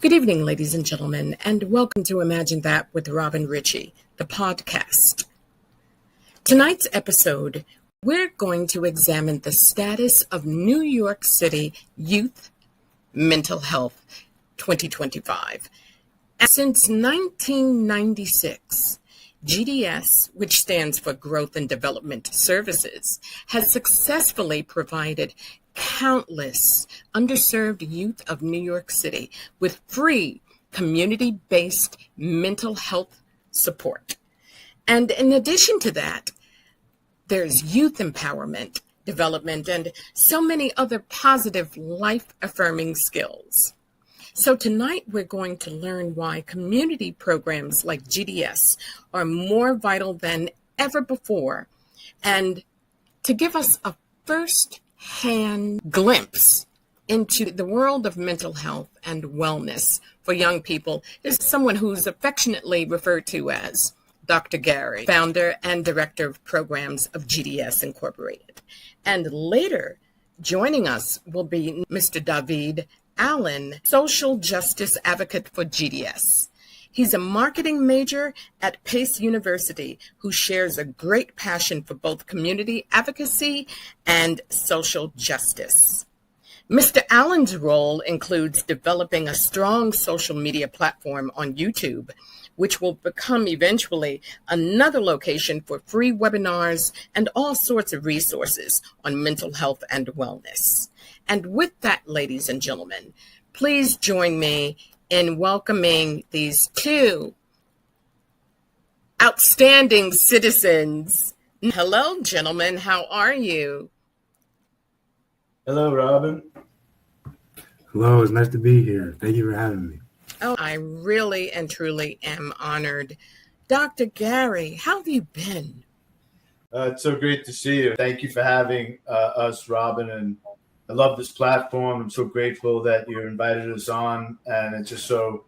Good evening, ladies and gentlemen, and welcome to Imagine That with Robin Ritchie, the podcast. Tonight's episode, we're going to examine the status of New York City youth mental health 2025. And since 1996, GDS, which stands for Growth and Development Services, has successfully provided countless underserved youth of New York City with free community-based mental health support. And in addition to that, there's youth empowerment, development, and so many other positive life-affirming skills. So tonight we're going to learn why community programs like GDS are more vital than ever before, and to give us a first-hand glimpse into the world of mental health and wellness for young people is someone who's affectionately referred to as Dr. Gary, founder and director of programs of GDS Incorporated. And later, joining us will be Mr. David Allen, social justice advocate for GDS. He's a marketing major at Pace University who shares a great passion for both community advocacy and social justice. Mr. Allen's role includes developing a strong social media platform on YouTube, which will become eventually another location for free webinars and all sorts of resources on mental health and wellness. And with that, ladies and gentlemen, please join me in welcoming these two outstanding citizens. Hello, gentlemen. How are you? Hello, Robin. Hello, it's nice to be here. Thank you for having me. Oh, I really and truly am honored. Dr. Gary, how have you been? It's so great to see you. Thank you for having us, Robin. And I love this platform. I'm so grateful that you invited us on, and it's just so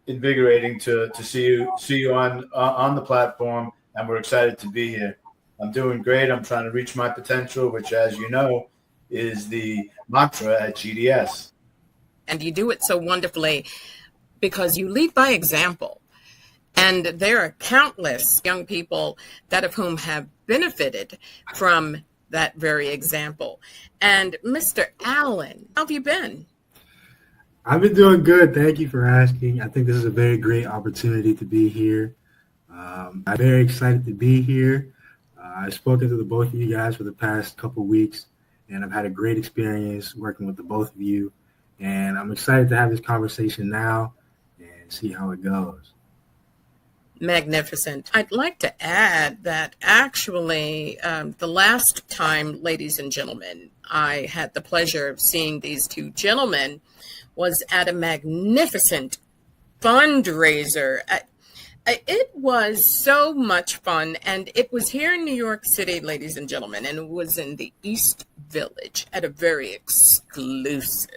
invigorating to see you on the platform. And we're excited to be here. I'm doing great. I'm trying to reach my potential, which, as you know, is the mantra at GDS. And you do it so wonderfully because you lead by example. And there are countless young people that of whom have benefited from that very example. And Mr. Allen, how have you been? I've been doing good. Thank you for asking. I think this is a very great opportunity to be here. I'm very excited to be here. I've spoken to the both of you guys for the past couple of weeks, and I've had a great experience working with the both of you. And I'm excited to have this conversation now and see how it goes. Magnificent. I'd like to add that actually the last time, ladies and gentlemen, I had the pleasure of seeing these two gentlemen was at a magnificent fundraiser. It was so much fun, and it was here in New York City, ladies and gentlemen, and it was in the East Village at a very exclusive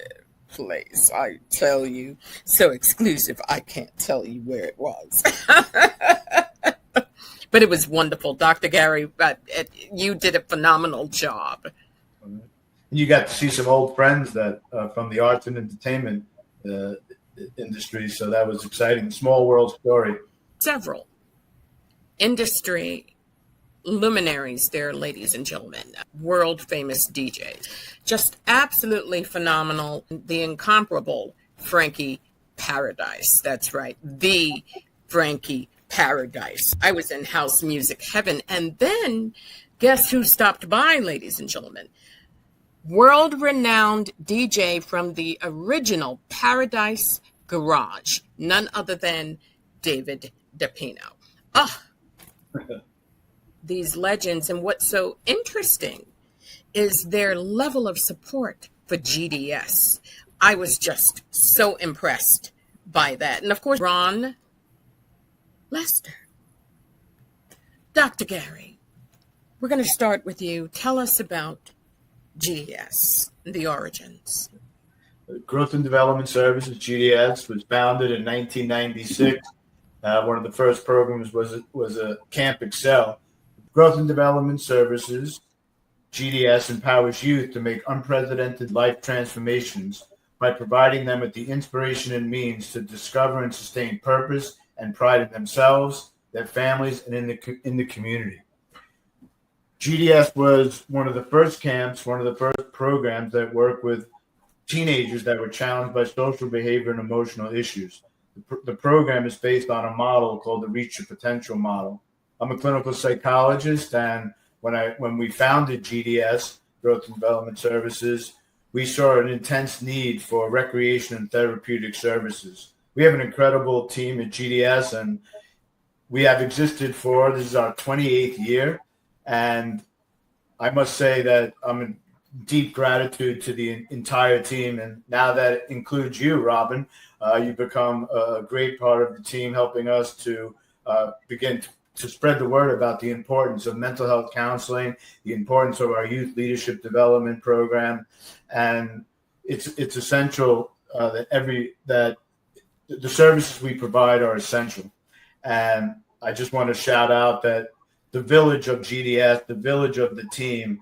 place. I tell you, so exclusive, I can't tell you where it was. But it was wonderful. Dr. Gary, you did a phenomenal job. You got to see some old friends that from the arts and entertainment industry, so that was exciting. Small world story. Several industry luminaries there, ladies and gentlemen, world famous DJs, just absolutely phenomenal. The incomparable Frankie Paradise. That's right, the Frankie Paradise. I was in house music heaven. And then guess who stopped by, ladies and gentlemen? World renowned DJ from the original Paradise Garage, none other than David DePino. These legends, and what's so interesting is their level of support for GDS. I was just so impressed by that. And of course, Ron Lester. Dr. Gary, we're going to start with you. Tell us about GDS, the origins. Growth and Development Services, GDS, was founded in 1996. One of the first programs was a Camp Excel. Growth and Development Services, GDS, empowers youth to make unprecedented life transformations by providing them with the inspiration and means to discover and sustain purpose and pride in themselves, their families, and in the community. GDS was one of the first camps, one of the first programs that worked with teenagers that were challenged by social behavior and emotional issues. The program is based on a model called the Reach Your Potential model. I'm a clinical psychologist, and when we founded GDS, Growth and Development Services, we saw an intense need for recreation and therapeutic services. We have an incredible team at GDS, and we have existed this is our 28th year, and I must say that I'm in deep gratitude to the entire team, and now that includes you, Robin. You've become a great part of the team, helping us to begin to spread the word about the importance of mental health counseling, the importance of our youth leadership development program, and it's essential that the services we provide are essential. And I just want to shout out that the village of GDS, the village of the team,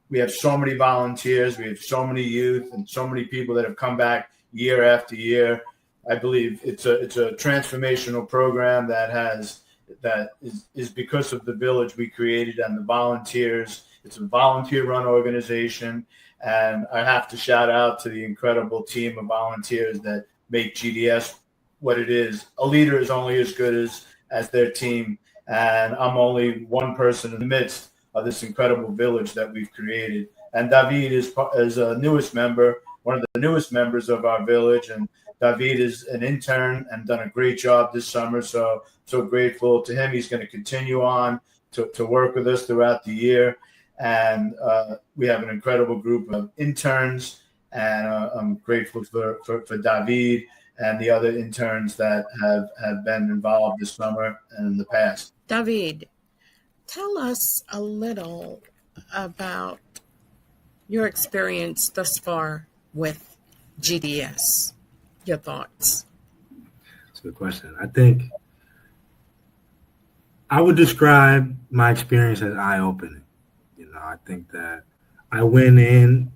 we have so many volunteers, we have so many youth, and so many people that have come back year after year. I believe it's a transformational program that is because of the village we created and the volunteers. It's a volunteer-run organization, and I have to shout out to the incredible team of volunteers that make GDS what it is. A leader is only as good as their team, and I'm only one person in the midst of this incredible village that we've created. And David is a newest member, one of the newest members of our village, and David is an intern and done a great job this summer. So grateful to him. He's going to continue on to work with us throughout the year. And we have an incredible group of interns, and I'm grateful for David and the other interns that have been involved this summer and in the past. David, tell us a little about your experience thus far with GDS. Your thoughts? That's a good question. I think I would describe my experience as eye-opening. I think that I went in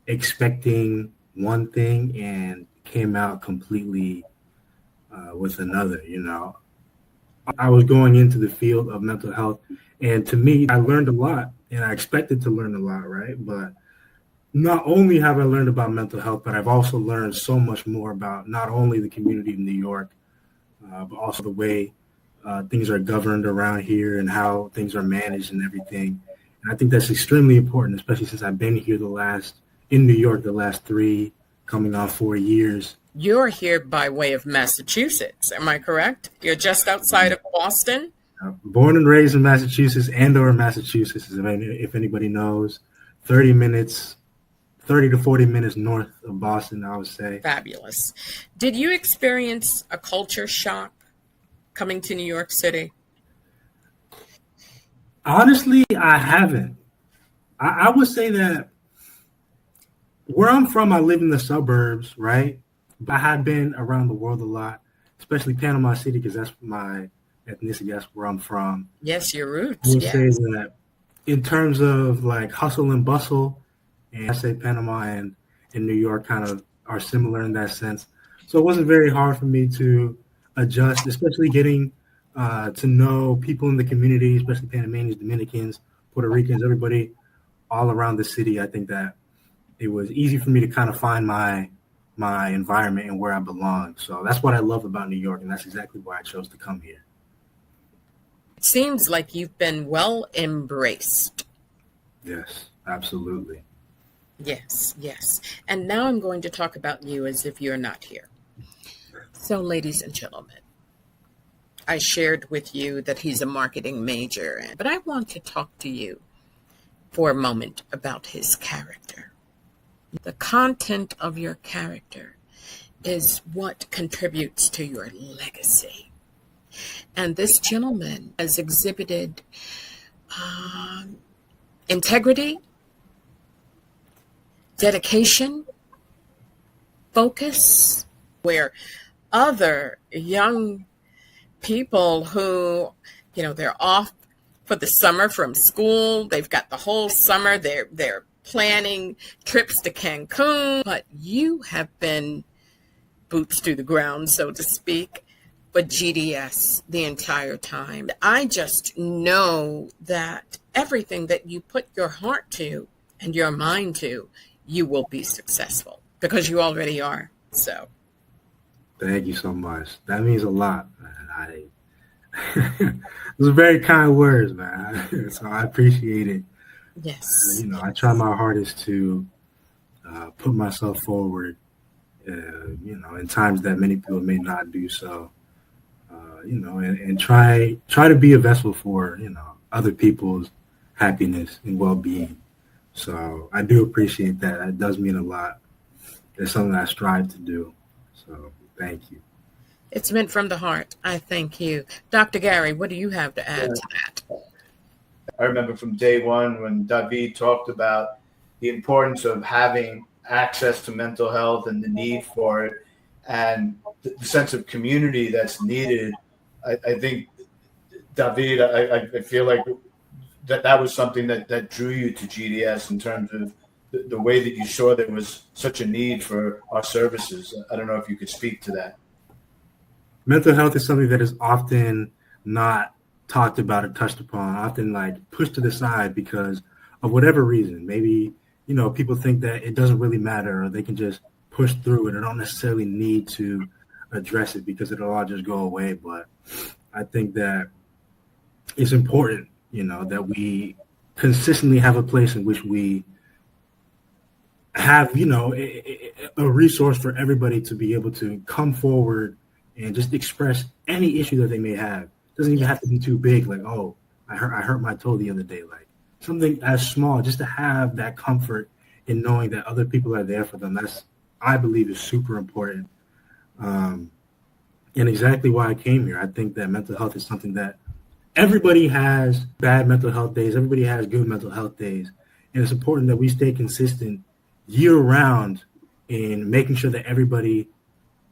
expecting one thing and came out completely with another. I was going into the field of mental health, and to me, I learned a lot, and I expected to learn a lot, right? But not only have I learned about mental health, but I've also learned so much more about not only the community of New York, but also the way things are governed around here and how things are managed and everything. And I think that's extremely important, especially since I've been here in New York the last 3, coming on 4 years. You're here by way of Massachusetts, am I correct? You're just outside of Boston? Born and raised in Massachusetts, Andover, Massachusetts, if anybody knows. 30 to 40 minutes north of Boston, I would say. Fabulous. Did you experience a culture shock coming to New York City? Honestly, I haven't. I would say that where I'm from, I live in the suburbs, right? But I have been around the world a lot, especially Panama City, because that's my ethnicity. That's where I'm from. Yes, your roots. I would yes. say that in terms of like hustle and bustle, and I say Panama and New York kind of are similar in that sense. So it wasn't very hard for me to adjust, especially getting to know people in the community, especially Panamanians, Dominicans, Puerto Ricans, everybody all around the city. I think that it was easy for me to kind of find my environment and where I belong. So that's what I love about New York, and that's exactly why I chose to come here. It seems like you've been well embraced. Yes, absolutely. Yes. And now I'm going to talk about you as if you're not here. So, ladies and gentlemen, I shared with you that he's a marketing major, but I want to talk to you for a moment about his character. The content of your character is what contributes to your legacy. And this gentleman has exhibited integrity, dedication, focus, where other young people who, they're off for the summer from school, they've got the whole summer, they're planning trips to Cancun, but you have been boots to the ground, so to speak, but GDS the entire time. I just know that everything that you put your heart to and your mind to, you will be successful because you already are. So Thank you so much. That means a lot, man. Those are very kind words, man. So I appreciate it. yes. I try my hardest to put myself forward, in times that many people may not do so. And try to be a vessel for, other people's happiness and well-being. So I do appreciate that. That does mean a lot. It's something I strive to do. So thank you. It's meant from the heart. I thank you. Dr. Gary, what do you have to add to that? I remember from day one when David talked about the importance of having access to mental health and the need for it and the sense of community that's needed. I think, David, I feel like that was something that drew you to GDS in terms of the way that you saw there was such a need for our services. I don't know if you could speak to that. Mental health is something that is often not talked about or touched upon, often like pushed to the side because of whatever reason. Maybe, people think that it doesn't really matter or they can just push through it or don't necessarily need to address it because it'll all just go away. But I think that it's important, that we consistently have a place in which we have, a resource for everybody to be able to come forward and just express any issue that they may have. It doesn't even have to be too big, like, oh, I hurt my toe the other day. Like something as small, just to have that comfort in knowing that other people are there for them. That's, I believe, is super important. And exactly why I came here. I think that mental health is something that everybody has bad mental health days. Everybody has good mental health days. And it's important that we stay consistent year round in making sure that everybody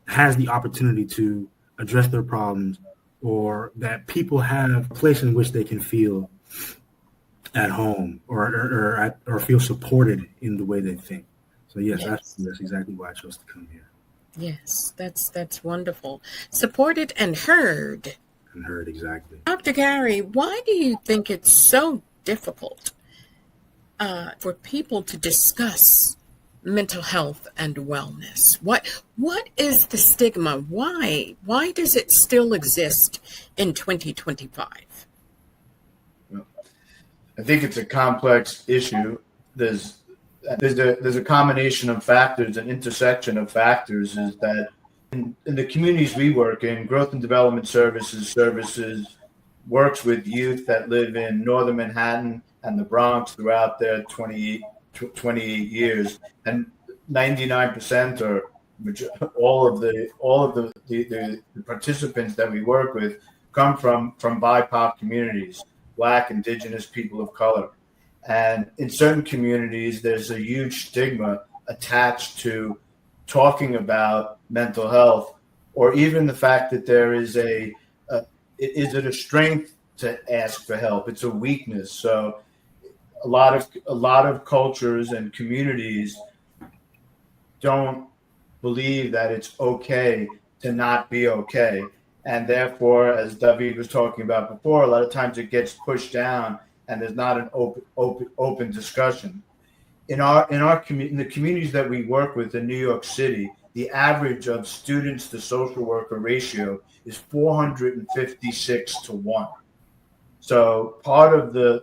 has the opportunity to address their problems or that people have a place in which they can feel at home or feel supported in the way they think. So yes, that's exactly why I chose to come here. Yes, that's wonderful. Supported and heard. And heard, exactly. Dr. Gary, why do you think it's so difficult for people to discuss mental health and wellness? What is the stigma? Why does it still exist in 2025? I think it's a complex issue. There's a combination of factors, an intersection of factors is that in the communities we work in, growth and development services works with youth that live in northern Manhattan and the Bronx throughout their 28 years, and 99% or all of the participants that we work with come from BIPOC communities, Black, Indigenous, people of color. And in certain communities, there's a huge stigma attached to talking about mental health, or even the fact that there is is it a strength to ask for help? It's a weakness. So a lot of cultures and communities don't believe that it's okay to not be okay. And therefore, as David was talking about before, a lot of times it gets pushed down and there's not an open discussion. In the communities that we work with in New York City, the average of students to social worker ratio is 456 to 1. So part of the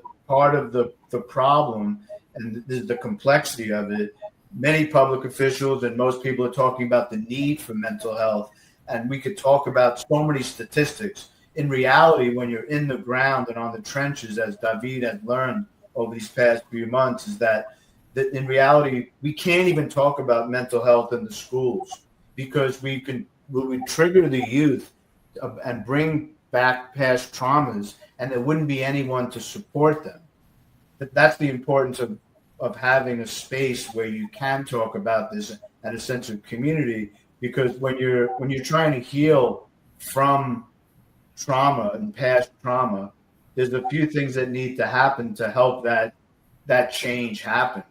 problem and the complexity of it, many public officials and most people are talking about the need for mental health, and we could talk about so many statistics. In reality, when you're in the ground and on the trenches, as David has learned over these past few months, is that in reality, we can't even talk about mental health in the schools because we trigger the youth and bring back past traumas, and there wouldn't be anyone to support them. But that's the importance of having a space where you can talk about this and a sense of community, because when you're trying to heal from trauma and past trauma, there's a few things that need to happen to help that change happen.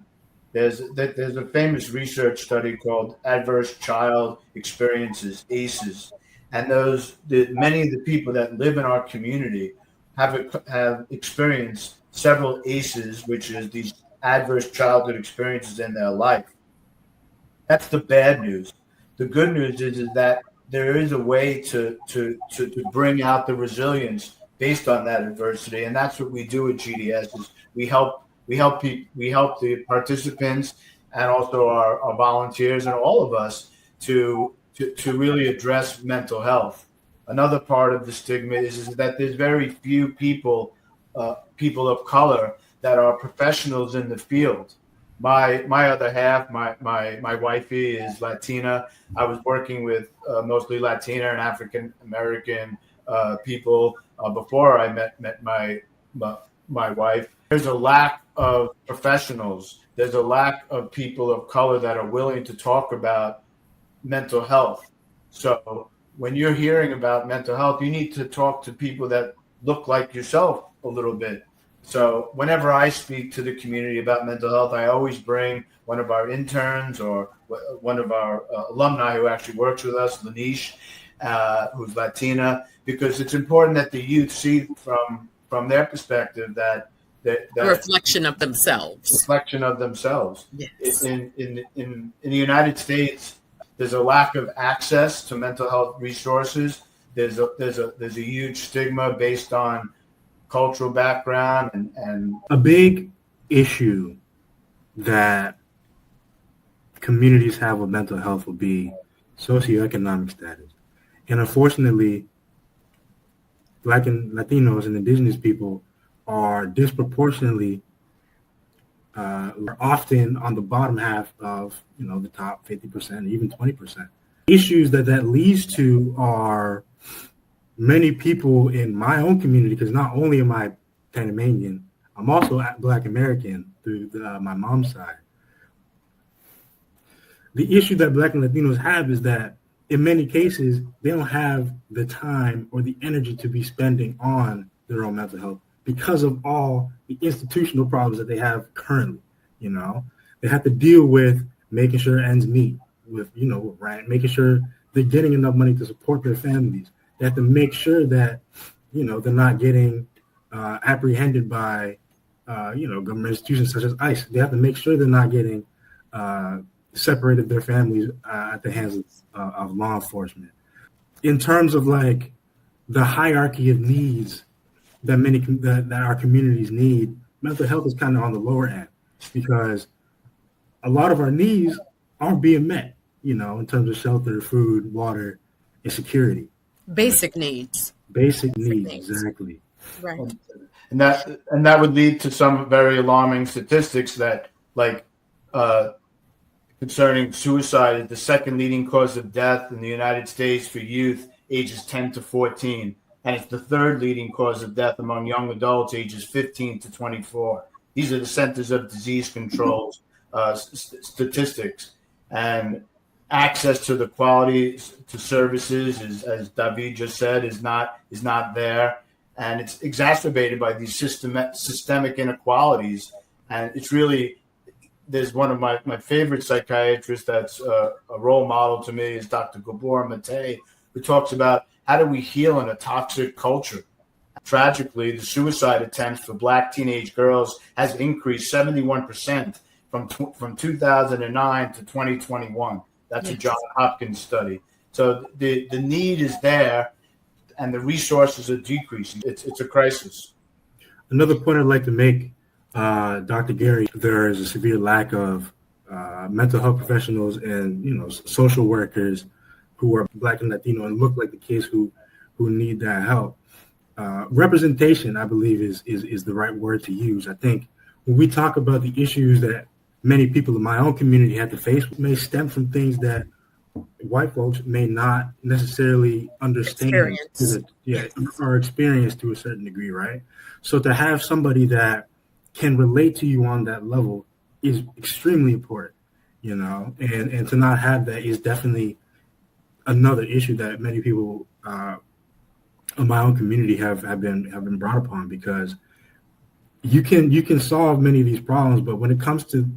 there's a famous research study called Adverse Child Experiences, ACEs, and many of the people that live in our community have experienced several ACEs, which is these adverse childhood experiences in their life. That's the bad news. The good news is that there is a way to bring out the resilience based on that adversity, and that's what we do at GDS. Is we help the participants and also our volunteers and all of us to really address mental health. Another part of the stigma is that there's very few people of color that are professionals in the field. My other half, my wifey is Latina. I was working with mostly Latina and African American people before I met my wife. There's a lack of professionals. There's a lack of people of color that are willing to talk about mental health. So when you're hearing about mental health, you need to talk to people that look like yourself a little bit. So whenever I speak to the community about mental health, I always bring one of our interns or one of our alumni who actually works with us, Lanish, who's Latina, because it's important that the youth see from their perspective that a reflection of themselves. Yes. In the United States, there's a lack of access to mental health resources. There's a huge stigma based on cultural background and a big issue that communities have with mental health will be socioeconomic status. And unfortunately, Black and Latinos and Indigenous people are disproportionately are often on the bottom half of the top 50%, even 20%. Issues that leads to are many people in my own community, because not only am I Panamanian, I'm also Black American through my mom's side. The issue that Black and Latinos have is that in many cases, they don't have the time or the energy to be spending on their own mental health because of all the institutional problems that they have currently. They have to deal with making sure ends meet, with rent, making sure they're getting enough money to support their families. They have to make sure that they're not getting apprehended by government institutions such as ICE. They have to make sure they're not getting separated their families at the hands of law enforcement. In terms of like the hierarchy of needs that our communities need, mental health is kind of on the lower end because a lot of our needs aren't being met, in terms of shelter, food, water, and security. Basic needs. Basic needs, exactly. Right. And that would lead to some very alarming statistics that, like, concerning suicide is the second leading cause of death in the United States for youth ages 10 to 14. And it's the third leading cause of death among young adults ages 15 to 24. These are the Centers of Disease Control's statistics. And access to the quality to services, as David just said, is not there. And it's exacerbated by these systemic inequalities. And it's really, there's one of my favorite psychiatrists that's a role model to me is Dr. Gabor Mate, who talks about how do we heal in a toxic culture. Tragically, the suicide attempts for Black teenage girls has increased 71% from 2009 to 2021. That's a Johns Hopkins study. So the need is there, and the resources are decreasing. It's a crisis. Another point I'd like to make, Dr. Gary, there is a severe lack of mental health professionals and social workers who are Black and Latino and look like the kids who need that help. Representation, I believe, is the right word to use. I think when we talk about the issues that many people in my own community have to face, may stem from things that white folks may not necessarily understand or experience to a certain degree, right? So to have somebody that can relate to you on that level is extremely important, and to not have that is definitely another issue that many people in my own community have been brought upon, because you can solve many of these problems, but when it comes to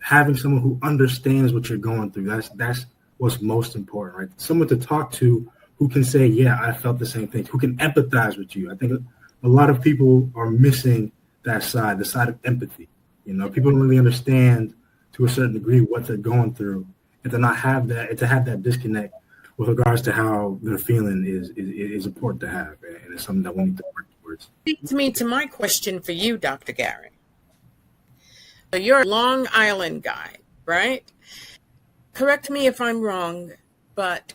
having someone who understands what you're going through. That's what's most important, right? Someone to talk to who can say, yeah, I felt the same thing, who can empathize with you. I think a lot of people are missing that side, the side of empathy. People don't really understand to a certain degree what they're going through, and to not have that, and to have that disconnect with regards to how they're feeling is important to have, and it's something that we need to work towards. Leads me to my question for you, Dr. Gary. So you're a Long Island guy, right? Correct me if I'm wrong, but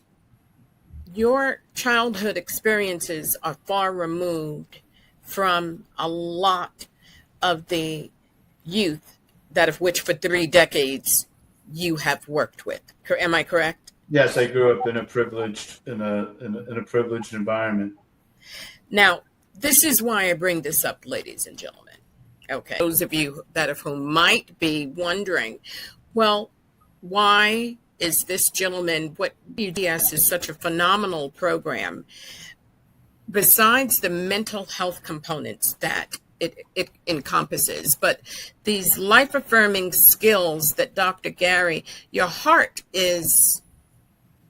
your childhood experiences are far removed from a lot of the youth that of which for 3 decades you have worked with. Am I correct? Yes, I grew up in a privileged environment. Now, this is why I bring this up, ladies and gentlemen. Okay, those of you that of whom might be wondering, well, why is this gentleman, what GDS is such a phenomenal program, besides the mental health components that it encompasses, but these life-affirming skills that Dr. Gary, your heart is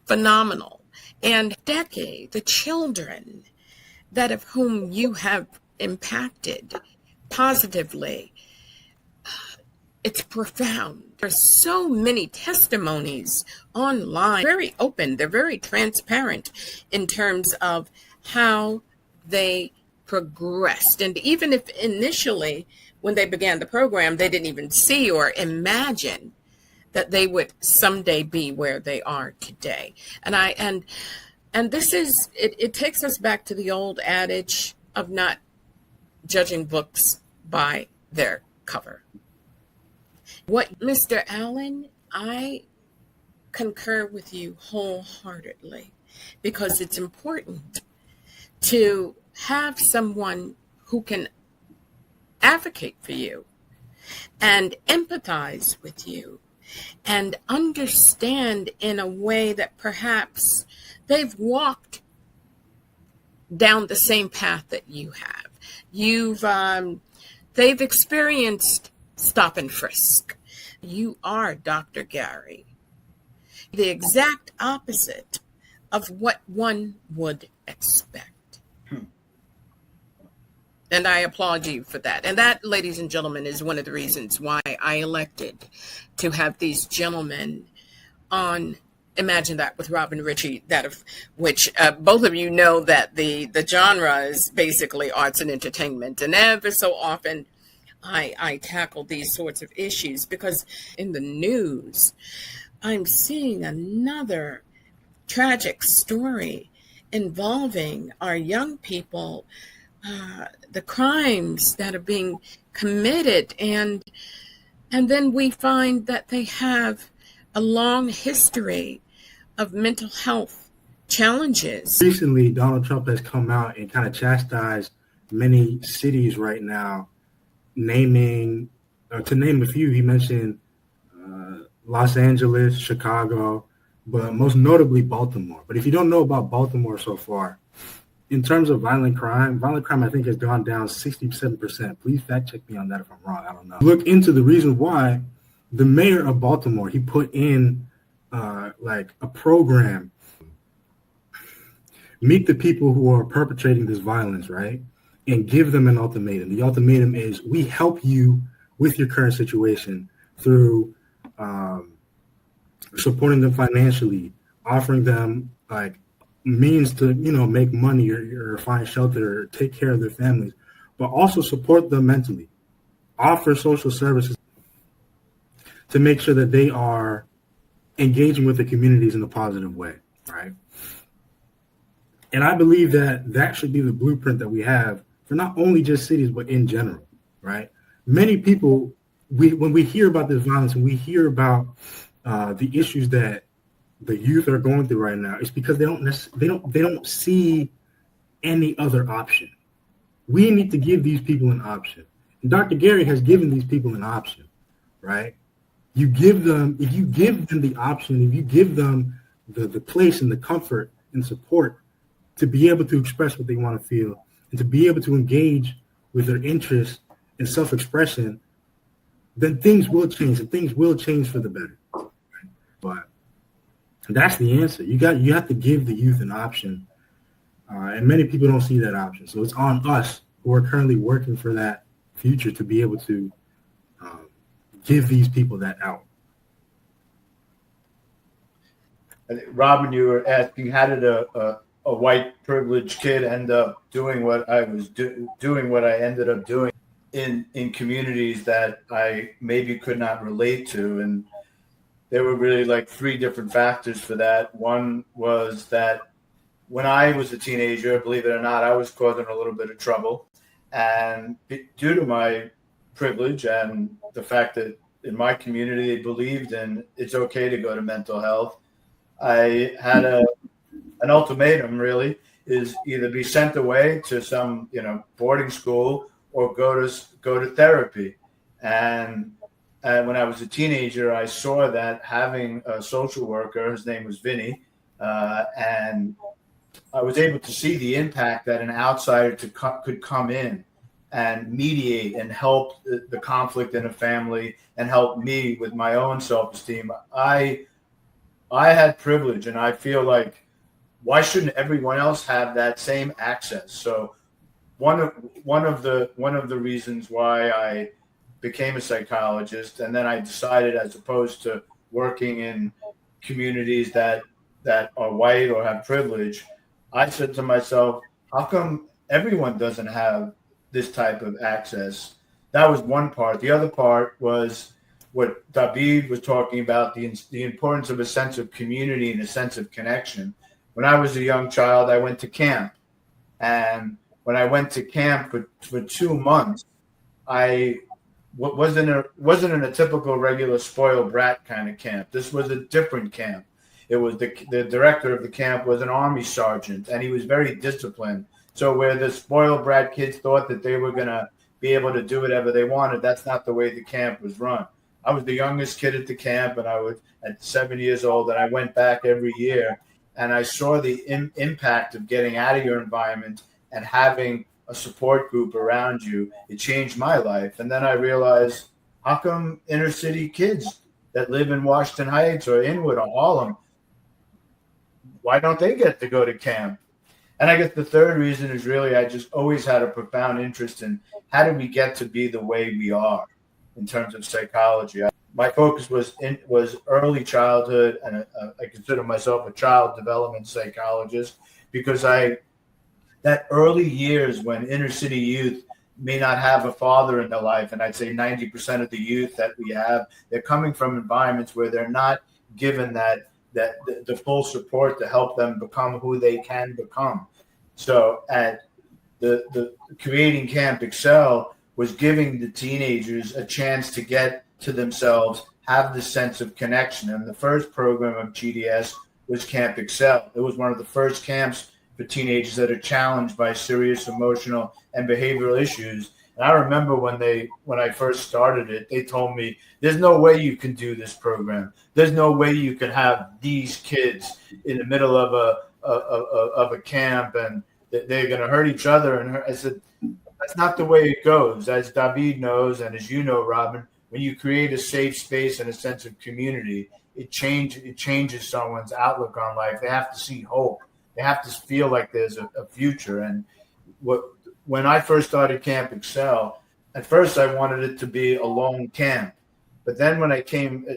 phenomenal. And the children that of whom you have impacted positively, it's profound. There's so many testimonies online, very open, they're very transparent in terms of how they progressed. And even if initially, when they began the program, they didn't even see or imagine that they would someday be where they are today. And this is, it takes us back to the old adage of not judging books by their cover. What, Mr. Allen, I concur with you wholeheartedly, because it's important to have someone who can advocate for you and empathize with you and understand in a way that perhaps they've walked down the same path that you have. They've experienced stop and frisk. You are, Dr. Gary, the exact opposite of what one would expect. And I applaud you for that. And that, ladies and gentlemen, is one of the reasons why I elected to have these gentlemen on Imagine That with Robin Ritchie, that of which both of you know that the genre is basically arts and entertainment. And ever so often I tackle these sorts of issues because in the news, I'm seeing another tragic story involving our young people, the crimes that are being committed, and then we find that they have a long history of mental health challenges. Recently, Donald Trump has come out and kind of chastised many cities right now, to name a few. He mentioned Los Angeles, Chicago, but most notably Baltimore. But if you don't know about Baltimore so far, in terms of violent crime, I think has gone down 67%. Please fact check me on that if I'm wrong. I don't know. Look into the reason why the mayor of Baltimore, he put in like a program, meet the people who are perpetrating this violence, right? And give them an ultimatum. The ultimatum is we help you with your current situation through supporting them financially, offering them like means to, make money or find shelter or take care of their families, but also support them mentally, offer social services to make sure that they are engaging with the communities in a positive way, right? And I believe that should be the blueprint that we have for not only just cities, but in general, right? Many people, when we hear about this violence and we hear about the issues that the youth are going through right now, it's because they don't see any other option. We need to give these people an option. And Dr. Gary has given these people an option, right? If you give them the option, if you give them the place and the comfort and support to be able to express what they want to feel and to be able to engage with their interests and self-expression, then things will change, and things will change for the better. But that's the answer. You have to give the youth an option, and many people don't see that option. So it's on us who are currently working for that future to be able to give these people that out. Robin, you were asking, how did a white privileged kid end up doing what I was doing what I ended up doing in communities that I maybe could not relate to? And there were really like three different factors for that. One was that when I was a teenager, believe it or not, I was causing a little bit of trouble. And due to my privilege and the fact that in my community they believed in it's okay to go to mental health, I had an ultimatum, really, is either be sent away to some boarding school or go to therapy. And when I was a teenager, I saw that having a social worker, his name was Vinny, and I was able to see the impact that an outsider could come in and mediate and help the conflict in a family and help me with my own self-esteem. I had privilege, and I feel like, why shouldn't everyone else have that same access? So one of the reasons why I became a psychologist, and then I decided, as opposed to working in communities that are white or have privilege, I said to myself, how come everyone doesn't have this type of access? That was one part. The other part was what David was talking about, the importance of a sense of community and a sense of connection. When I was a young child, I went to camp. And when I went to camp for 2 months, I wasn't in a typical regular spoiled brat kind of camp. This was a different camp. It was the director of the camp was an Army sergeant, and he was very disciplined. So where the spoiled brat kids thought that they were going to be able to do whatever they wanted, that's not the way the camp was run. I was the youngest kid at the camp, and I was at 7 years old, and I went back every year, and I saw the impact of getting out of your environment and having a support group around you. It changed my life. And then I realized, how come inner city kids that live in Washington Heights or Inwood or Harlem, why don't they get to go to camp? And I guess the third reason is really I just always had a profound interest in how do we get to be the way we are in terms of psychology. My focus was early childhood, and I consider myself a child development psychologist because that early years when inner city youth may not have a father in their life, and I'd say 90% of the youth that we have, they're coming from environments where they're not given that the full support to help them become who they can become. So at the Creating Camp Excel was giving the teenagers a chance to get to themselves, have the sense of connection. And the first program of GDS was Camp Excel. It was one of the first camps for teenagers that are challenged by serious emotional and behavioral issues. And I remember when I first started it, they told me, there's no way you can do this program. There's no way you can have these kids in the middle of a camp and they're going to hurt each other. And I said, that's not the way it goes. As David knows, and as you know, Robin, when you create a safe space and a sense of community, it changes someone's outlook on life. They have to see hope. They have to feel like there's a future. And when I first started Camp Excel, at first I wanted it to be a long camp. But then when I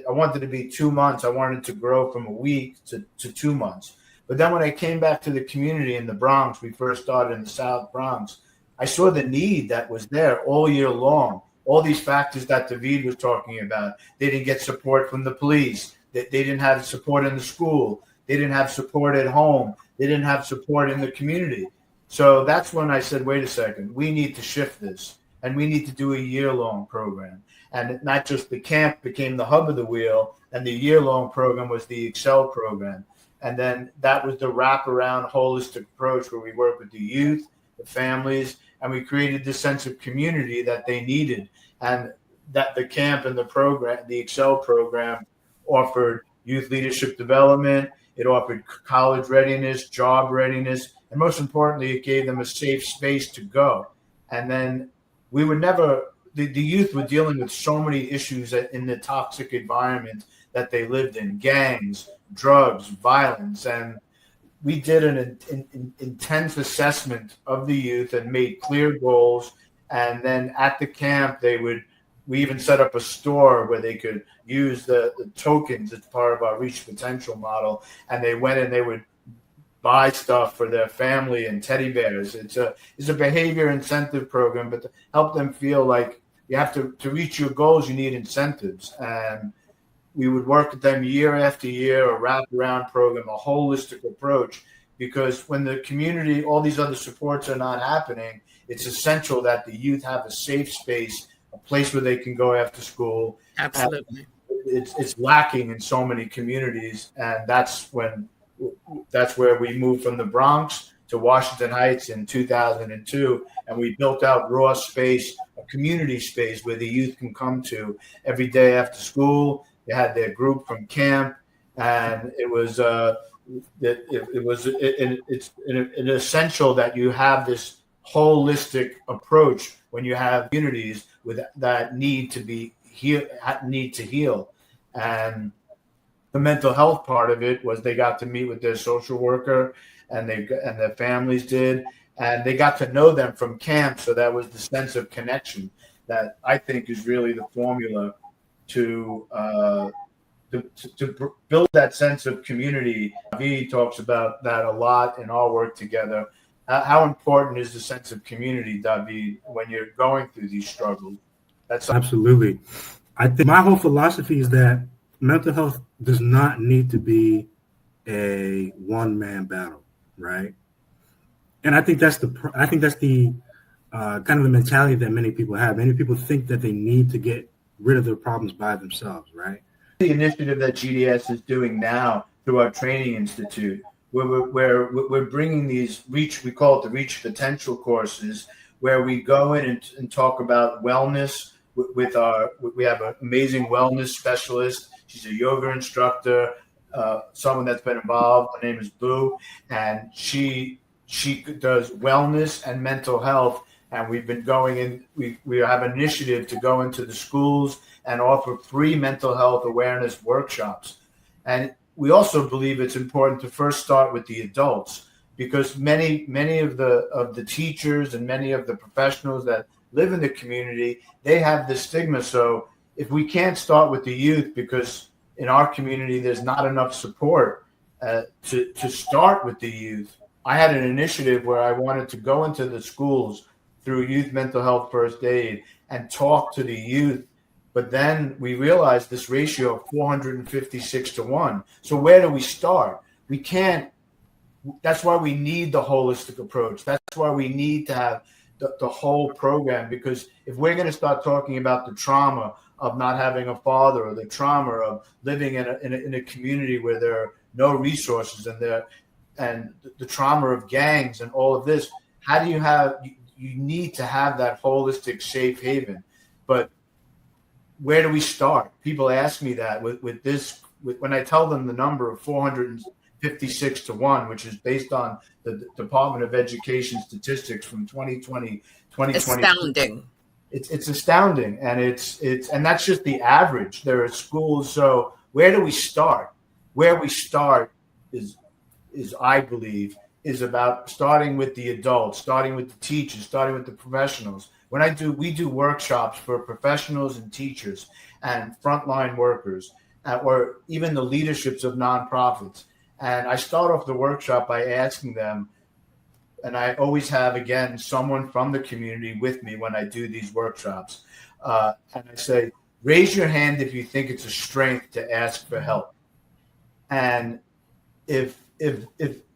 wanted to be 2 months. I wanted to grow from a week to 2 months. But then when I came back to the community in the Bronx, we first started in the South Bronx, I saw the need that was there all year long. All these factors that David was talking about. They didn't get support from the police. They didn't have support in the school. They didn't have support at home. They didn't have support in the community. So that's when I said, wait a second, we need to shift this. And we need to do a year-long program. And not just the camp became the hub of the wheel, and the year-long program was the Excel program. And then that was the wraparound holistic approach where we work with the youth, the families, and we created this sense of community that they needed. And that the camp and the program, the Excel program, offered youth leadership development. It offered college readiness, job readiness, and most importantly, it gave them a safe space to go. And then we would never the youth were dealing with so many issues in the toxic environment that they lived in: gangs, drugs, violence. And we did an intense assessment of the youth and made clear goals. And then at the camp, we even set up a store where they could use the tokens as part of our Reach Potential model. And they went and they would buy stuff for their family and teddy bears. It's a behavior incentive program, but to help them feel like you have to reach your goals, you need incentives. And we would work with them year after year, a wraparound program, a holistic approach, because when the community, all these other supports are not happening, it's essential that the youth have a safe space, a place where they can go after school. Absolutely. It's lacking in so many communities, and that's where we moved from the Bronx to Washington Heights in 2002, and we built out raw space, a community space where the youth can come to every day after school. They had their group from camp, and it's essential that you have this holistic approach when you have communities that need to heal. And the mental health part of it was they got to meet with their social worker, and their families did, and they got to know them from camp. So that was the sense of connection that I think is really the formula to build that sense of community. V talks about that a lot in our work together. How important is the sense of community, David, when you're going through these struggles? That's absolutely. I think my whole philosophy is that mental health does not need to be a one-man battle, right? And I think that's the kind of the mentality that many people have. Many people think that they need to get rid of their problems by themselves, right? The initiative that GDS is doing now through our training institute, where we're bringing these we call it the Reach Potential courses, where we go in and talk about wellness we have an amazing wellness specialist. She's a yoga instructor, someone that's been involved. Her name is Boo, and she does wellness and mental health. And we've been going in. We have an initiative to go into the schools and offer free mental health awareness workshops. And we also believe it's important to first start with the adults, because many of the teachers and many of the professionals that live in the community, they have this stigma. So if we can't start with the youth, because in our community there's not enough support to start with the youth, I had an initiative where I wanted to go into the schools through Youth Mental Health First Aid and talk to the youth. But then we realized this ratio of 456 to 1. So where do we start? We can't. That's why we need the holistic approach. That's why we need to have the whole program, because if we're going to start talking about the trauma of not having a father, or the trauma of living in a community where there are no resources, and the trauma of gangs and all of this, how do you need to have that holistic safe haven. But where do we start? People ask me that when I tell them the number of 456 to 1, which is based on the Department of Education statistics from 2020. Astounding. It's astounding, and that's just the average. There are schools. So where do we start? Where we start is I believe is about starting with the adults, starting with the teachers, starting with the professionals. We do workshops for professionals and teachers and frontline workers, or even the leaderships of nonprofits. And I start off the workshop by asking them, and I always have, again, someone from the community with me when I do these workshops. And I say, raise your hand if you think it's a strength to ask for help. And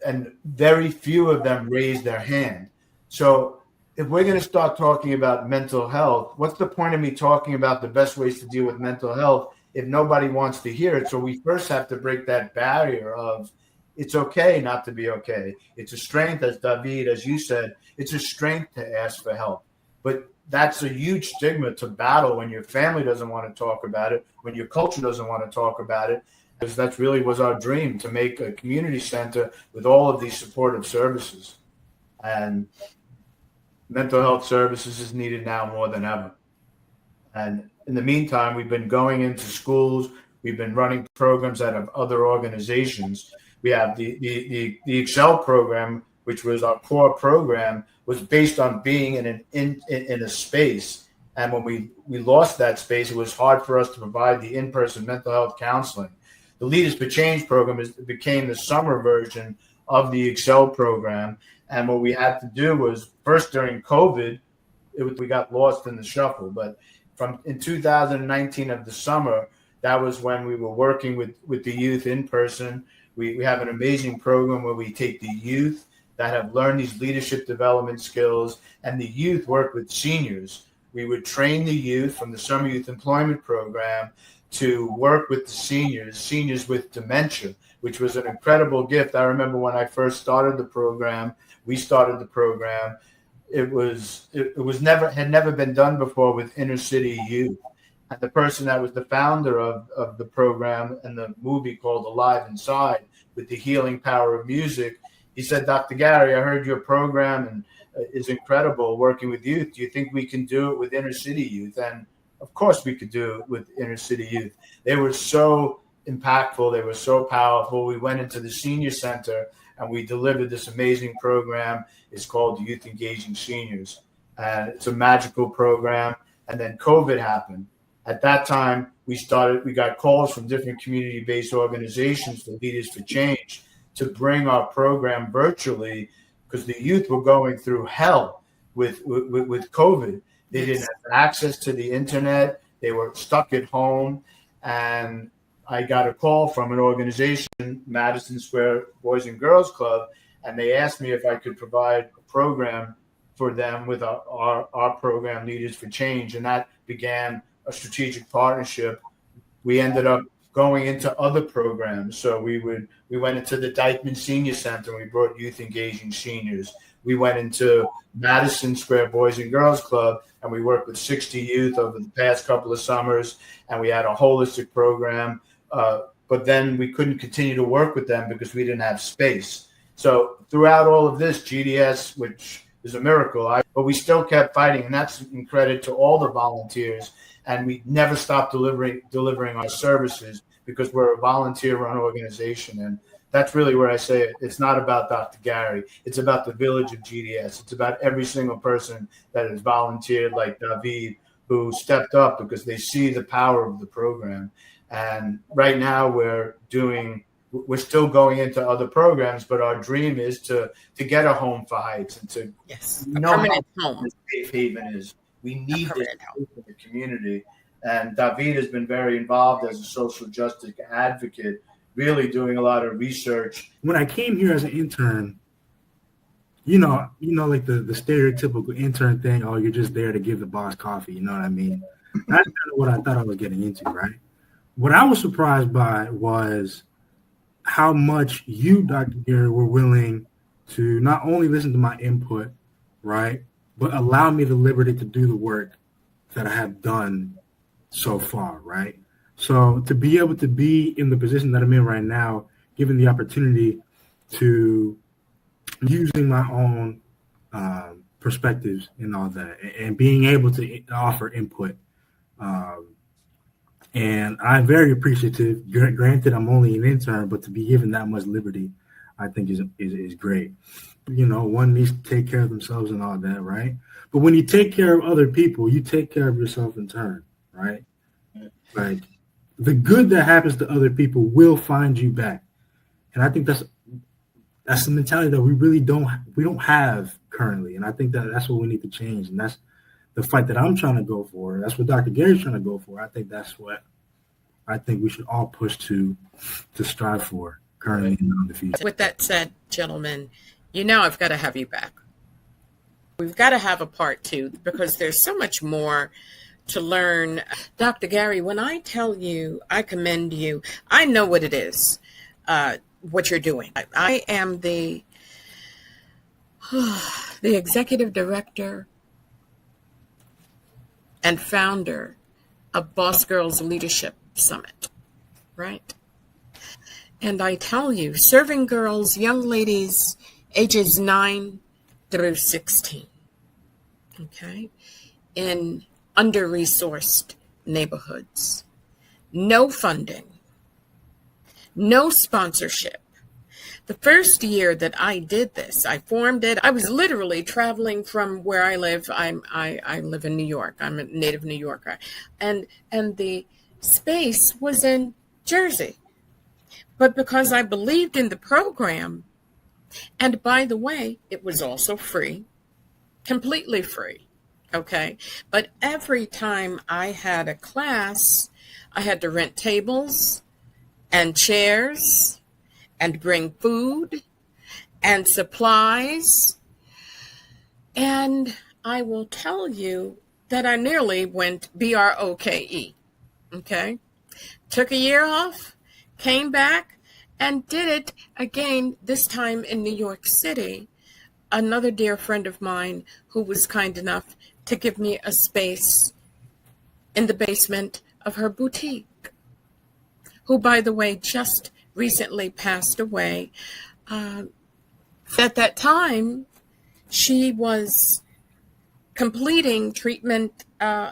and very few of them raise their hand. So if we're going to start talking about mental health, what's the point of me talking about the best ways to deal with mental health if nobody wants to hear it? So we first have to break that barrier of it's okay not to be okay. It's a strength, as David, as you said, it's a strength to ask for help. But that's a huge stigma to battle when your family doesn't want to talk about it, when your culture doesn't want to talk about it. Because that really was our dream, to make a community center with all of these supportive services. And mental health services is needed now more than ever. And in the meantime, we've been going into schools. We've been running programs out of other organizations. We have the Excel program, which was our core program, was based on being in a space. And when we lost that space, it was hard for us to provide the in-person mental health counseling. The Leaders for Change program became the summer version of the Excel program. And what we had to do was, first during COVID, we got lost in the shuffle. But in 2019 of the summer, that was when we were working with the youth in person. We have an amazing program where we take the youth that have learned these leadership development skills, and the youth work with seniors. We would train the youth from the Summer Youth Employment Program to work with the seniors with dementia, which was an incredible gift. I remember when I first started the program, had never been done before with inner city youth. And the person that was the founder of the program and the movie called Alive Inside, with the healing power of music, he said, Dr. Gary, I heard your program and is incredible working with youth. Do you think we can do it with inner city youth? And of course we could do it with inner city youth. They were so impactful. They were so powerful. We went into the senior center and we delivered this amazing program. It's called Youth Engaging Seniors. And it's a magical program. And then COVID happened. At that time, we got calls from different community-based organizations for Leaders for Change to bring our program virtually, because the youth were going through hell with COVID. They didn't have access to the internet. They were stuck at home. And I got a call from an organization, Madison Square Boys and Girls Club, and they asked me if I could provide a program for them with our program, Leaders for Change. And that began a strategic partnership. We ended up going into other programs. So we went into the Dyckman Senior Center and we brought Youth Engaging Seniors. We went into Madison Square Boys and Girls Club and we worked with 60 youth over the past couple of summers, and we had a holistic program. But then we couldn't continue to work with them because we didn't have space. So throughout all of this, GDS, which is a miracle, but we still kept fighting, and that's in credit to all the volunteers. And we never stopped delivering our services because we're a volunteer-run organization. And that's really where I say it's not about Dr. Gary. It's about the village of GDS. It's about every single person that has volunteered, like David, who stepped up because they see the power of the program. And right now we're still going into other programs, but our dream is to get a home for Heights and to know how home safe haven is. We need this in the community. And David has been very involved as a social justice advocate, really doing a lot of research. When I came here as an intern, you know, like the stereotypical intern thing, oh, you're just there to give the boss coffee, you know what I mean? That's kind of what I thought I was getting into, right? What I was surprised by was how much you, Dr. Gary, were willing to not only listen to my input, right, but allow me the liberty to do the work that I have done so far, right? So to be able to be in the position that I'm in right now, given the opportunity to using my own perspectives and all that, and being able to offer input. And I'm very appreciative. Granted, I'm only an intern, but to be given that much liberty, I think is great. You know, one needs to take care of themselves and all that, right? But when you take care of other people, you take care of yourself in turn, right? Like the good that happens to other people will find you back. And I think that's the mentality that we really don't have currently. And I think that's what we need to change. And that's the fight that I'm trying to go for. That's what Dr. Gary's trying to go for. I think that's what I think we should all push to strive for currently and in the future. With that said, gentlemen, I've got to have you back. We've got to have a part 2 because there's so much more to learn. Dr. Gary, when I tell you, I commend you, I know what it is, what you're doing. I am the executive director and founder of Boss Girls Leadership Summit, right? And I tell you, serving girls, young ladies, ages 9 through 16, okay, in under-resourced neighborhoods. No funding, no sponsorship. The first year that I did this, I formed it. I was literally traveling from where I live. I live in New York. I'm a native New Yorker. And the space was in Jersey. But because I believed in the program, and by the way, it was also free, completely free. Okay. But every time I had a class, I had to rent tables and chairs and bring food and supplies. And I will tell you that I nearly went BROKE. Okay. Took a year off, came back, and did it again, this time in New York City. Another dear friend of mine who was kind enough to give me a space in the basement of her boutique, who, by the way, just recently passed away. At that time, she was completing treatment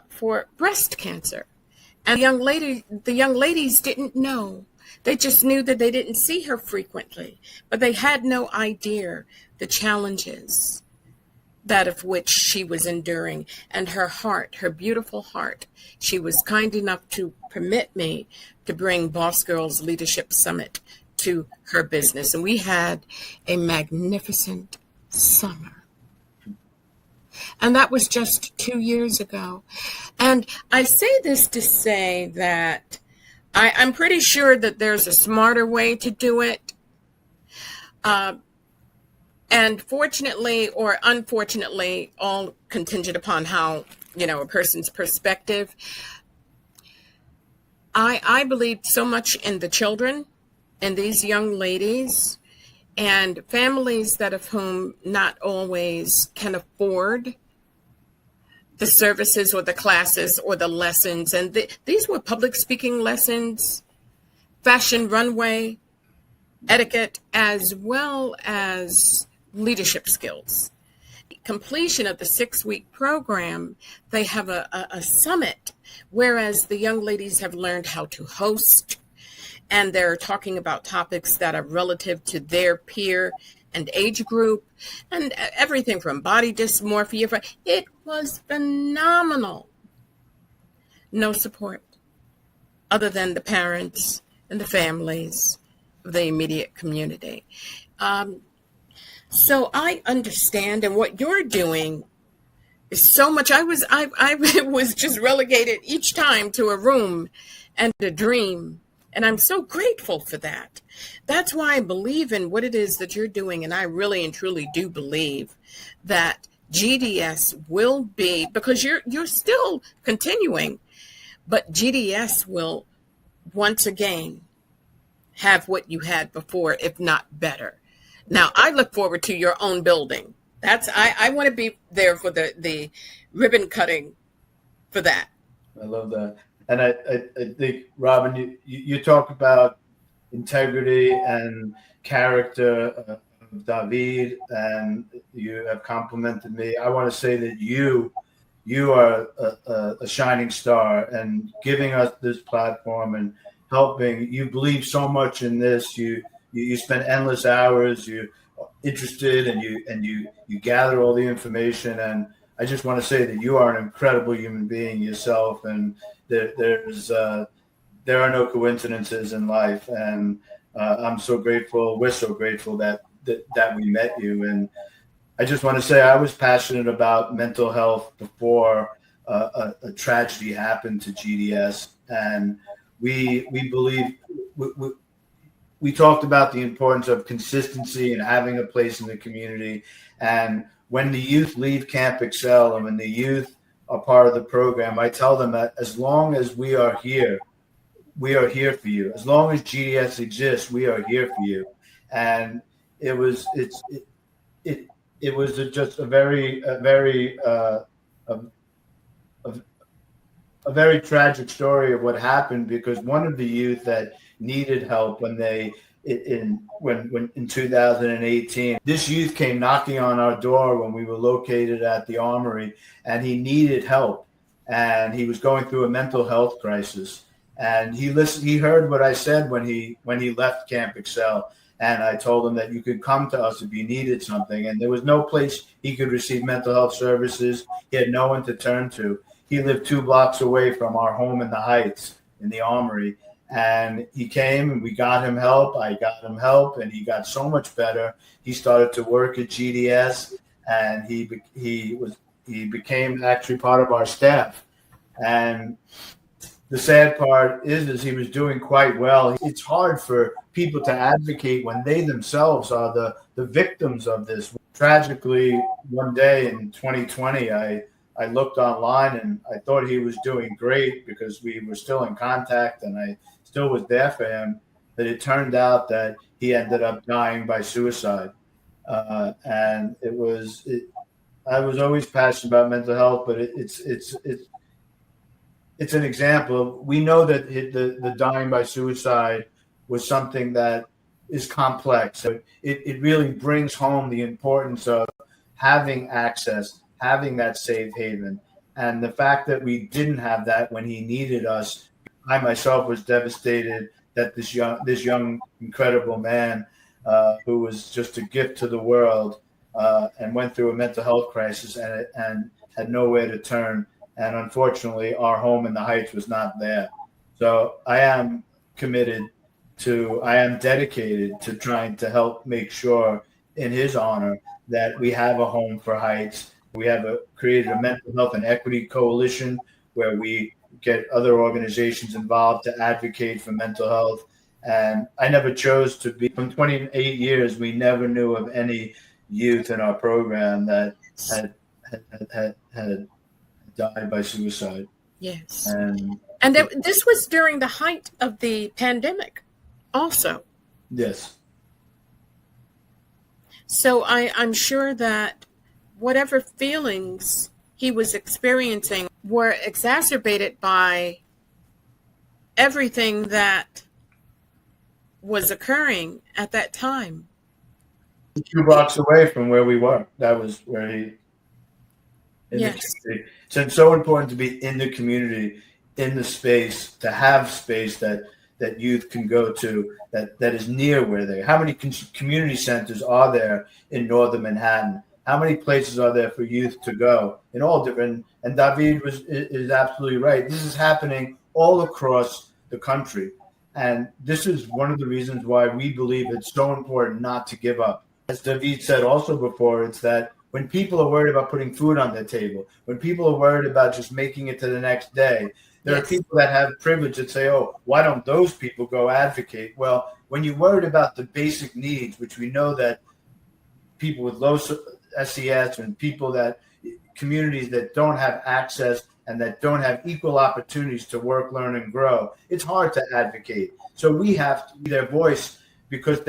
for breast cancer. And the young ladies didn't know. They just knew that they didn't see her frequently, but they had no idea the challenges that of which she was enduring. And her heart, her beautiful heart, she was kind enough to permit me to bring Boss Girls Leadership Summit to her business. And we had a magnificent summer. And that was just 2 years ago. And I say this to say that I'm pretty sure that there's a smarter way to do it. And fortunately or unfortunately, all contingent upon how, a person's perspective. I believed so much in the children and these young ladies and families that of whom not always can afford the services or the classes or the lessons. And these were public speaking lessons, fashion runway, etiquette, as well as leadership skills. Completion of the 6-week program, they have a summit, whereas the young ladies have learned how to host, and they're talking about topics that are relative to their peer and age group, and everything from body dysmorphia. It was phenomenal. No support other than the parents and the families of the immediate community. So I understand, and what you're doing is so much. I was just relegated each time to a room and a dream, and I'm so grateful for that. That's why I believe in what it is that you're doing, and I really and truly do believe that GDS will be, because you're still continuing, but GDS will once again have what you had before, if not better. Now, I look forward to your own building. I want to be there for the ribbon cutting for that. I love that. And I think, Robin, you talk about integrity and character of David, and you have complimented me. I want to say that you are a shining star, and giving us this platform and helping. You believe so much in this. You spend endless hours. You're interested, and you gather all the information. And I just want to say that you are an incredible human being yourself, and there are no coincidences in life. And I'm so grateful. We're so grateful that we met you. And I just want to say I was passionate about mental health before a tragedy happened to GDS, and we believe. We talked about the importance of consistency and having a place in the community. And when the youth leave Camp Excel and when the youth are part of the program, I tell them that as long as we are here for you. As long as GDS exists, we are here for you. And it was just a very tragic story of what happened, because one of the youth that needed help when in 2018, this youth came knocking on our door when we were located at the Armory, and he needed help. and he was going through a mental health crisis. And he heard what I said when he left Camp Excel. And I told him that you could come to us if you needed something. And there was no place he could receive mental health services. He had no one to turn to. He lived 2 blocks away from our home in the Heights in the Armory. And he came and we got him help. I got him help, and he got so much better. He started to work at GDS, and he became actually part of our staff. And the sad part is he was doing quite well. It's hard for people to advocate when they themselves are the victims of this. Tragically, one day in 2020, I looked online and I thought he was doing great because we were still in contact and I still was there for him. But it turned out that he ended up dying by suicide. And I was always passionate about mental health, but it's an example. We know that the dying by suicide was something that is complex. So it really brings home the importance of having access, having that safe haven. And the fact that we didn't have that when he needed us, I myself was devastated that this young, incredible man who was just a gift to the world and went through a mental health crisis and had nowhere to turn. And unfortunately, our home in the Heights was not there. So I am dedicated to trying to help make sure in his honor that we have a home for Heights. We have created a mental health and equity coalition where we get other organizations involved to advocate for mental health. And I never chose to be, from 28 years, we never knew of any youth in our program that had died by suicide. Yes. And this was during the height of the pandemic also. Yes. So I'm sure that whatever feelings he was experiencing were exacerbated by everything that was occurring at that time. 2 blocks away from where we were. That was where he. Yes. So it's so important to be in the community, in the space, to have space that youth can go to that is near where they are. How many community centers are there in northern Manhattan? How many places are there for youth to go in all different? And David is absolutely right. This is happening all across the country. And this is one of the reasons why we believe it's so important not to give up. As David said also before, it's that when people are worried about putting food on their table, when people are worried about just making it to the next day, there are people that have privilege that say, oh, why don't those people go advocate? Well, when you're worried about the basic needs, which we know that people with low SES and communities that don't have access and that don't have equal opportunities to work, learn, and grow, it's hard to advocate. So we have to be their voice because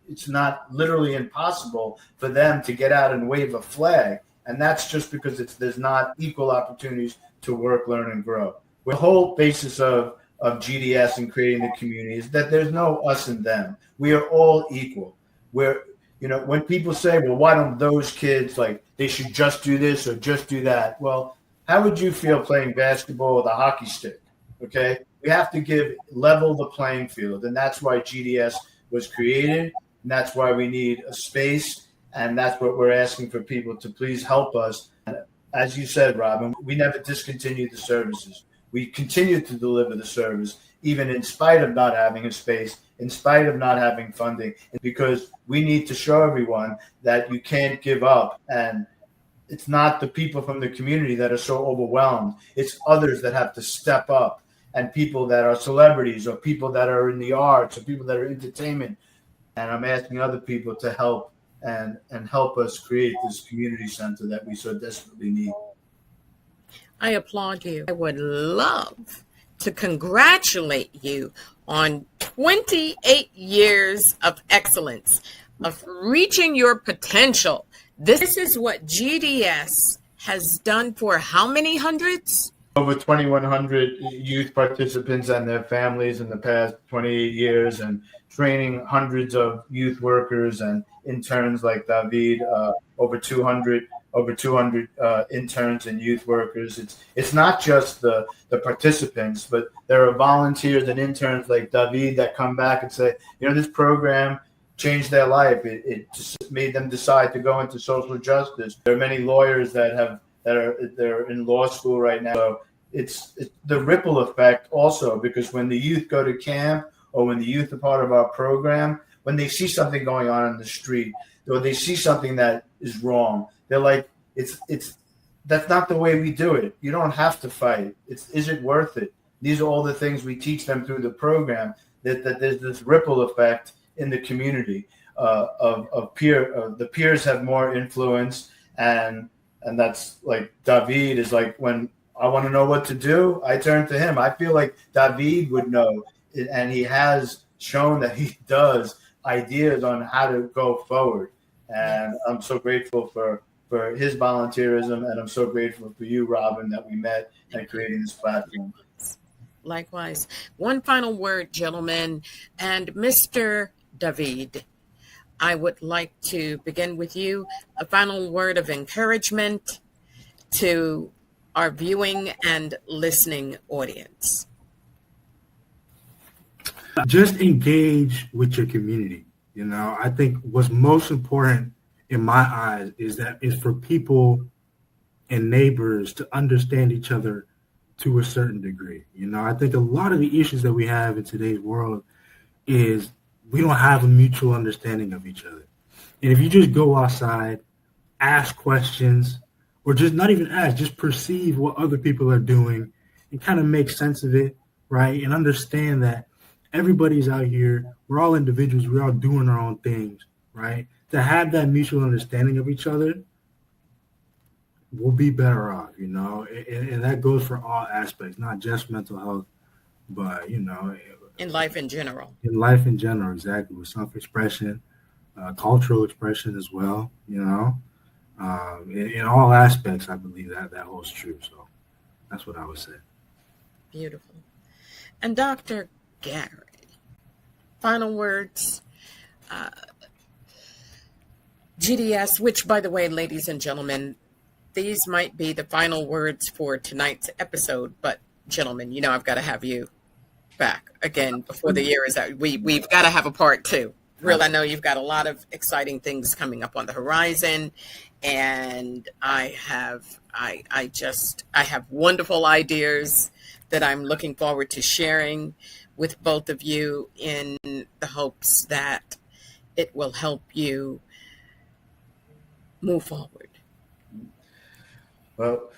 it's not literally impossible for them to get out and wave a flag. And that's just because there's not equal opportunities to work, learn, and grow. The whole basis of GDS and creating the community is that there's no us and them. We are all equal. When people say, well, why don't those kids, they should just do this or just do that? Well, how would you feel playing basketball with a hockey stick? Okay. We have to level the playing field. And that's why GDS was created. And that's why we need a space. And that's what we're asking for people to please help us. As you said, Robin, we never discontinued the services. We continue to deliver the service, even in spite of not having a space, in spite of not having funding, because we need to show everyone that you can't give up. And it's not the people from the community that are so overwhelmed. It's others that have to step up, and people that are celebrities or people that are in the arts or people that are entertainment. And I'm asking other people to help and help us create this community center that we so desperately need. I applaud you. I would love to congratulate you on 28 years of excellence, of reaching your potential. This is what GDS has done for how many hundreds? Over 2,100 youth participants and their families in the past 28 years, and training hundreds of youth workers and interns like David, over 200 over 200 interns and youth workers. It's not just the participants, but there are volunteers and interns like David that come back and say, this program changed their life. It just made them decide to go into social justice. There are many lawyers they're in law school right now. So it's the ripple effect also, because when the youth go to camp or when the youth are part of our program, when they see something going on in the street or they see something that is wrong, they're like, that's not the way we do it. You don't have to fight. Is it worth it? These are all the things we teach them through the program, that there's this ripple effect in the community of the peers have more influence, and that's like David is like, when I want to know what to do, I turn to him. I feel like David would know, and he has shown that he does, ideas on how to go forward. And I'm so grateful for his volunteerism, and I'm so grateful for you, Robin, that we met and creating this platform. Likewise. One final word, gentlemen, and Mr. David, I would like to begin with you. A final word of encouragement to our viewing and listening audience. Just engage with your community. I think what's most important in my eyes is for people and neighbors to understand each other to a certain degree. I think a lot of the issues that we have in today's world is we don't have a mutual understanding of each other. And if you just go outside, ask questions, or just not even ask, just perceive what other people are doing and kind of make sense of it, right? And understand that everybody's out here. We're all individuals. We're all doing our own things, right? To have that mutual understanding of each other, we'll be better off, and that goes for all aspects, not just mental health, but, in life in general. In life in general, exactly, with self-expression, cultural expression as well, in all aspects, I believe that holds true. So that's what I would say. Beautiful. And Dr. Gary, final words. GDS, which, by the way, ladies and gentlemen, these might be the final words for tonight's episode, but gentlemen, I've got to have you back again before the year is out. We've got to have a part 2. Real, I know you've got a lot of exciting things coming up on the horizon, and I have wonderful ideas that I'm looking forward to sharing with both of you, in the hopes that it will help you move forward. Well,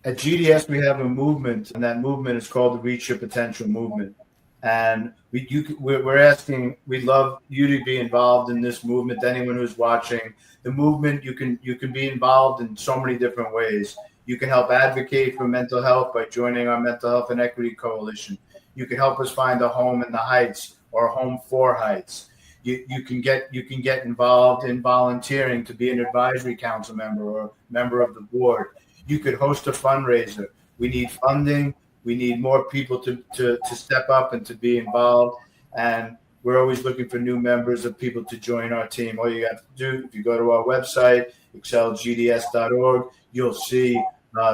at GDS, we have a movement, and that movement is called the Reach Your Potential movement. And we're asking, we'd love you to be involved in this movement. Anyone who's watching the movement, you can be involved in so many different ways. You can help advocate for mental health by joining our Mental Health and Equity Coalition. You can help us find a home in the Heights or a home for Heights. You can get involved in volunteering to be an advisory council member or member of the board. You could host a fundraiser. We need funding. We need more people to step up and to be involved. And we're always looking for new members of people to join our team. All you have to do, if you go to our website, excelgds.org, you'll see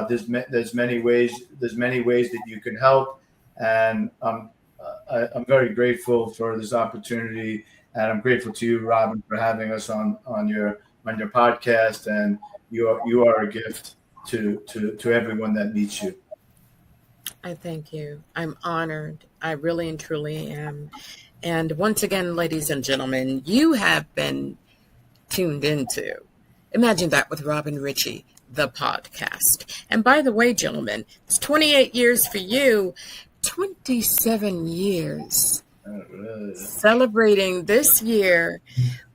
there's many ways that you can help. And I'm very grateful for this opportunity, and I'm grateful to you, Robin, for having us on your podcast. And you are a gift to everyone that meets you. I thank you. I'm honored. I really and truly am. And once again, ladies and gentlemen, you have been tuned into Imagine That with Robin Ritchie, the podcast. And by the way, gentlemen, it's 28 years for you, 27 years. Celebrating this year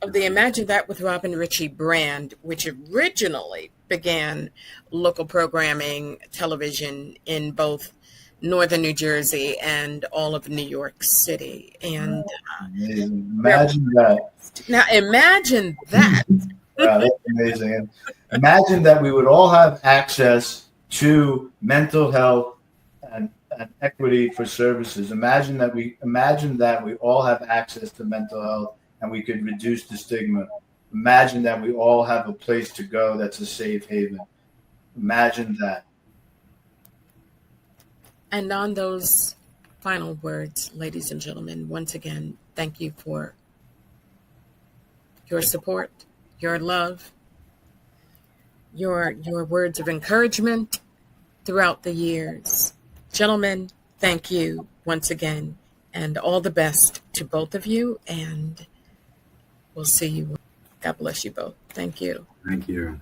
of the Imagine That with Robin Ritchie brand, which originally began local programming television in both northern New Jersey and all of New York City. And imagine that. Now imagine that. Wow, that's amazing. And imagine that we would all have access to mental health and equity for services. Imagine that we all have access to mental health and we could reduce the stigma. Imagine that we all have a place to go that's a safe haven. Imagine that. And on those final words, ladies and gentlemen, once again, thank you for your support, your love, your words of encouragement throughout the years. Gentlemen, thank you once again, and all the best to both of you, and we'll see you. God bless you both. Thank you. Thank you.